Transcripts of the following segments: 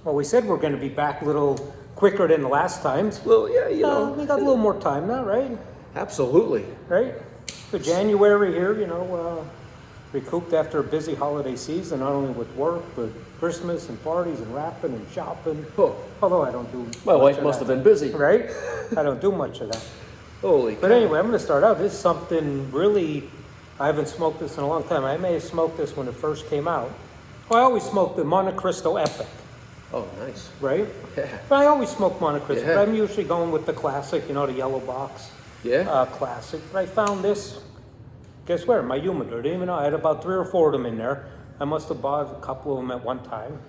Well, we said we're going to be back a little quicker than the last times. Well, yeah, you know. We got a little more time now, right? Absolutely. Right? So January here, recouped after a busy holiday season, not only with work, but Christmas and parties and wrapping and shopping. Oh. Although I don't do My wife must have been busy. Right? I don't do much of that. Holy But cow. anyway, I'm going to start out. This is something really, I haven't smoked this in a long time. I may have smoked this when it first came out. Well, I always smoked the Monte Cristo Epic. Oh, nice. Right? Yeah. But I always smoke Monte Cristo. Yeah. But I'm usually going with the classic, the yellow box. Yeah. Classic. But I found this, guess where? My humidor. Didn't even know. I had about 3 or 4 of them in there. I must have bought a couple of them at one time.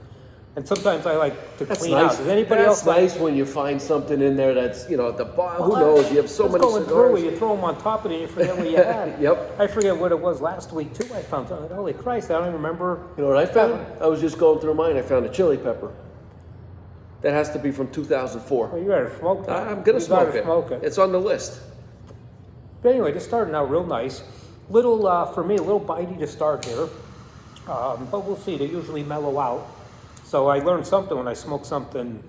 And sometimes I like to clean out. Does anybody else nice when you find something in there that's, at the bottom. Who knows? You have so many going cigars. through, you throw them on top of it and you forget what you had. Yep. I forget what it was last week too. I found something. Holy Christ, I don't even remember. You know what I found? I was just going through mine. I found a chili pepper. That has to be from 2004. Well, you better smoke that. I'm going to smoke it. It's on the list. But anyway, just starting out real nice. Little, for me, a little bitey to start here. But we'll see. They usually mellow out. So I learned something when I smoke something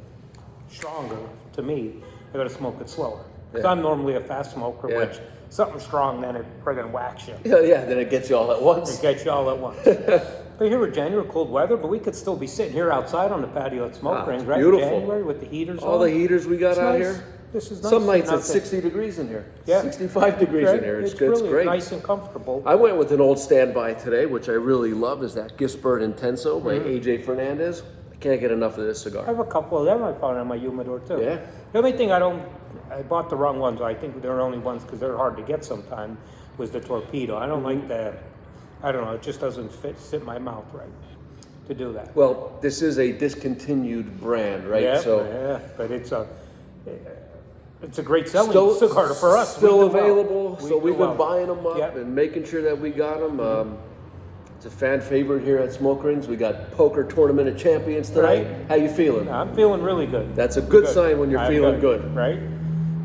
stronger, to me, I gotta smoke it slower. Because Yeah. I'm normally a fast smoker, which something strong, then it friggin' whacks you. Yeah, then it gets you all at once. It gets you all at once. But here we're January, cold weather, but we could still be sitting here outside on the patio at Smoke Rings, right? Beautiful. January with the heaters All on. the heaters we got It's out nice. here. This is nice. Some nights Not it's that- 60 degrees in here. Yeah. 65 degrees in here. It's good. Really It's great. nice and comfortable. I went with an old standby today, which I really love, is that Gisbert Intenso by AJ Fernandez. I can't get enough of this I cigar. have a couple of them I found on my humidor too. Yeah. The only thing I bought the wrong ones. I think they're only ones because they're hard to get sometimes. Was the torpedo. I don't like that. I don't know. It just doesn't sit in my mouth right to do that. Well, this is a discontinued brand, right? Yeah, but it's a great selling cigar for us. Still We do well. available, so we've been well. buying them up Yep. and making sure that we got them. It's a fan favorite here at Smoke Rings. We got Poker Tournament of Champions tonight. Right. How you feeling? I'm feeling really good. That's a good sign when you're I'm feeling good. Right?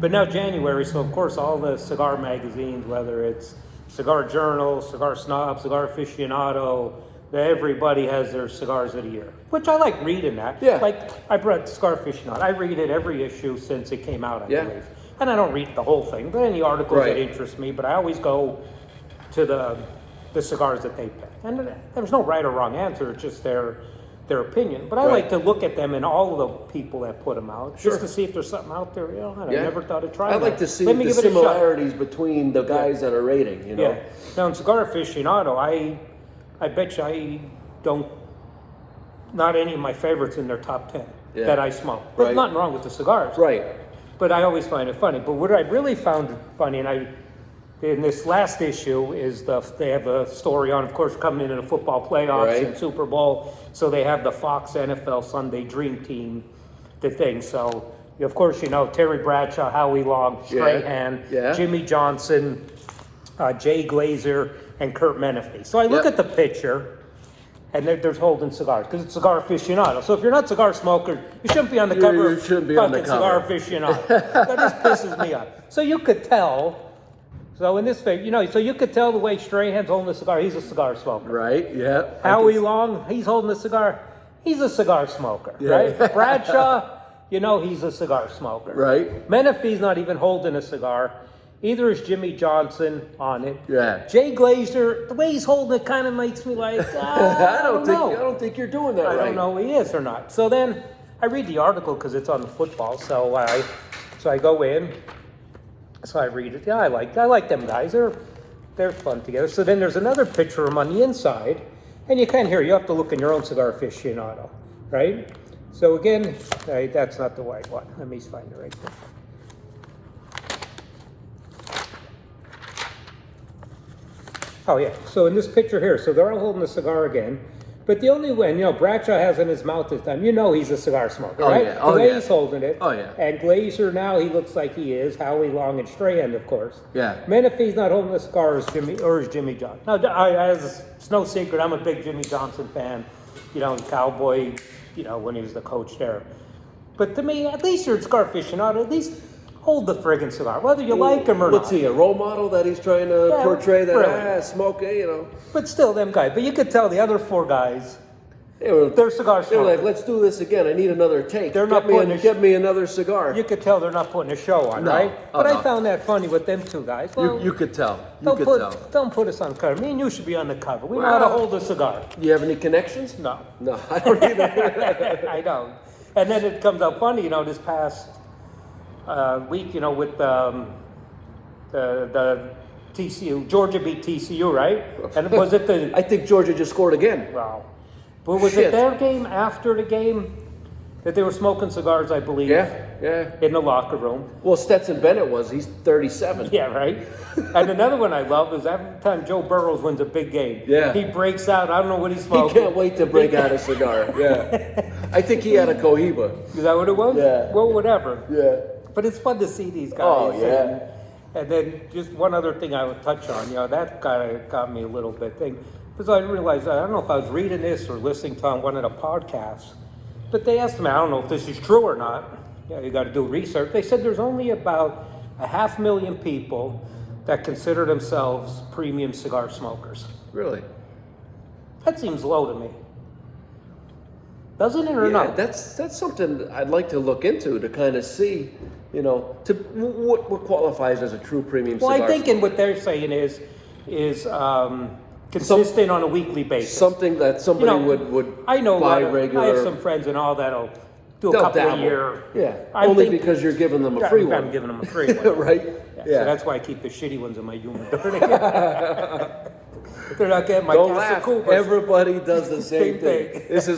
But now January, so of course all the cigar magazines, whether it's Cigar Journal, Cigar Snob, Cigar Aficionado, everybody has their cigars of the year, which I like reading that. Yeah. Like I brought Cigar Aficionado. I read it every issue since it came out, I Yeah. believe. And I don't read the whole thing, but any articles Right. that interest me. But I always go to the cigars that they pick. And there's no right or wrong answer, it's just their opinion. But I Right. like to look at them and all of the people that put them out, Sure. just to see if there's something out there. I Yeah. never thought of trying I like that. to see Let me the give it a shot. similarities between the guys that are rating, Yeah. Now in Cigar Aficionado, I bet you I don't, not any of my favorites in their top 10 that I smoke. There's Right. nothing wrong with the cigars. Right. But I always find it funny. But what I really found funny, in this last issue, is they have a story on, of course, coming into the football playoffs Right. and Super Bowl. So they have the Fox NFL Sunday Dream Team, the thing. So of course Terry Bradshaw, Howie Long, Strahan, Yeah. Jimmy Johnson, Jay Glazer, and Kurt Menefee. So I look at the picture. And there's holding cigars because it's Cigar Aficionado. So if you're not cigar smoker, you shouldn't be on the cover. You shouldn't be on the fucking Cigar cover. Aficionado. That just pisses me off. So you could tell. So in this thing, so you could tell the way Strahan's holding the cigar. He's a cigar smoker. Right, yeah. Howie Long, he's holding the cigar. He's a cigar smoker, right? Bradshaw, he's a cigar smoker. Right. Menefee's not even holding a cigar. Either is Jimmy Johnson on it. Yeah. Jay Glazer, the way he's holding it kind of makes me like, I don't know. I don't think you're doing that I right. don't know if he is or not. So then I read the article because it's on the football. So I go in. So I read it. Yeah, I like them guys. They're fun together. So then there's another picture of them on the inside, and you can't hear. You have to look in your own Cigar Aficionado, right? So again, that's not the right one. Let me find it right there. Oh yeah. So in this picture here, so they're all holding the cigar again. But the only way, Bradshaw has in his mouth this time, he's a cigar smoker, right? Yeah. The way he's holding it. Oh, yeah. And Glazer now, he looks like he is. Howie Long and Strahan, of course. Yeah. Menefee's not holding the cigar as Jimmy Johnson. Now, it's no secret, I'm a big Jimmy Johnson fan. Cowboy, when he was the coach there. But to me, at least you're a cigar aficionado. At least hold the friggin' cigar, whether you like him or not. What's he, a role model that he's trying to portray that, really. smoke, But still, them guys. But you could tell the other 4 guys, They're cigar They were like, smokers. let's do this again. I need another take. They're not putting Get me another cigar. You could tell they're not putting a show on, No. right? Oh, But I no. found that funny with them two guys. Well, You could tell. You don't could put tell. don't put us on cover. Me and you should be on the cover. We know how to Well- hold a cigar. You have any connections? No. No, I don't either. I don't. And then it comes out funny, this past week, with the TCU, Georgia beat TCU, right? And was it the, I think Georgia just scored again. wow. But was Shit. it their game after the game that they were smoking cigars, I believe, Yeah. in the locker room? Well, Stetson Bennett was. He's 37. Yeah, right? And another one I love is every time Joe Burrows wins a big game, Yeah. he breaks out. I don't know what he's He smoking. can't wait to break out a cigar. Yeah. I think he had a Cohiba. Is that what it was? Yeah. Well, whatever. Yeah. But it's fun to see these guys. Oh, yeah. And then just one other thing I would touch on, that guy got me a little bit thing. Because I realized, I don't know if I was reading this or listening to on one of the podcasts, but they asked me, I don't know if this is true or not. You got to do research. They said there's only about 500,000 people that consider themselves premium cigar smokers. Really? That seems low to me. Doesn't it or Yeah, not? that's something I'd like to look into to kind of see, what qualifies as a true premium Well, cigar. I think in what they're saying is consistent on a weekly basis. something that somebody would I know buy I have regular. some friends and all that'll do a They'll couple dabble. a year. Yeah, I only think- because you're giving them a free I'm one, giving them a free one. right? So that's why I keep the shitty ones in my humidor. They're not getting my Don't Casa laugh. Cubas. Everybody does the same Same thing. thing. This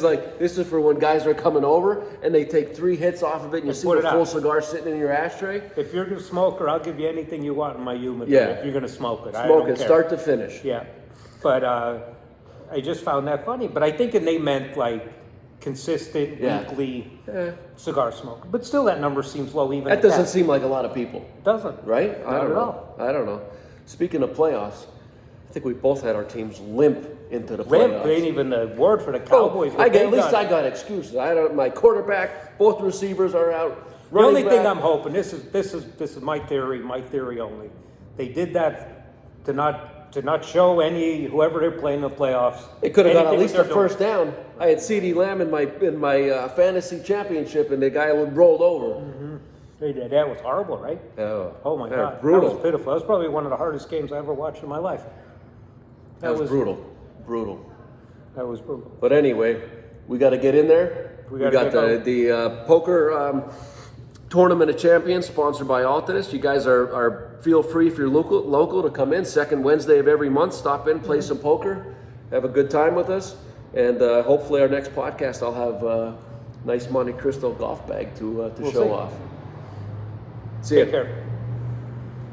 is for when guys are coming over and they take 3 hits off of it and you see put the it full out. cigar sitting in your ashtray. If you're a smoker, I'll give you anything you want in my humidor. Yeah. If you're going to smoke it, I Smoke don't it, care. start to finish. Yeah, but I just found that funny. But I think they meant like consistent Yeah. weekly cigar smoker. But still, that number seems low. Even That at doesn't seem like a lot of people, doesn't right? Not at all. I don't know. Speaking of playoffs, I think we both had our teams limp into the Limp playoffs. ain't even the word for the Oh, Cowboys. at least I got excuses. I don't. My quarterback, both receivers are out. The only Running thing back- I'm hoping, this is my theory only. They did that to not show whoever they're playing in the playoffs. They could have got at anything least that a they're doing. first down. I had C.D. Lamb in my fantasy championship, and the guy rolled over. They did. That was horrible, right? Oh my Yeah, God, brutal. That was pitiful. That was probably one of the hardest games I ever watched in my life. That was brutal. That was brutal. But anyway, we got to get in there. We We gotta got get the poker tournament of champions sponsored by Altus. You guys are feel free if you're local to come in second Wednesday of every month. Stop in, play some poker, have a good time with us, and hopefully our next podcast I'll have a nice Monte Cristo golf bag to We'll show see. off. See ya. Take care.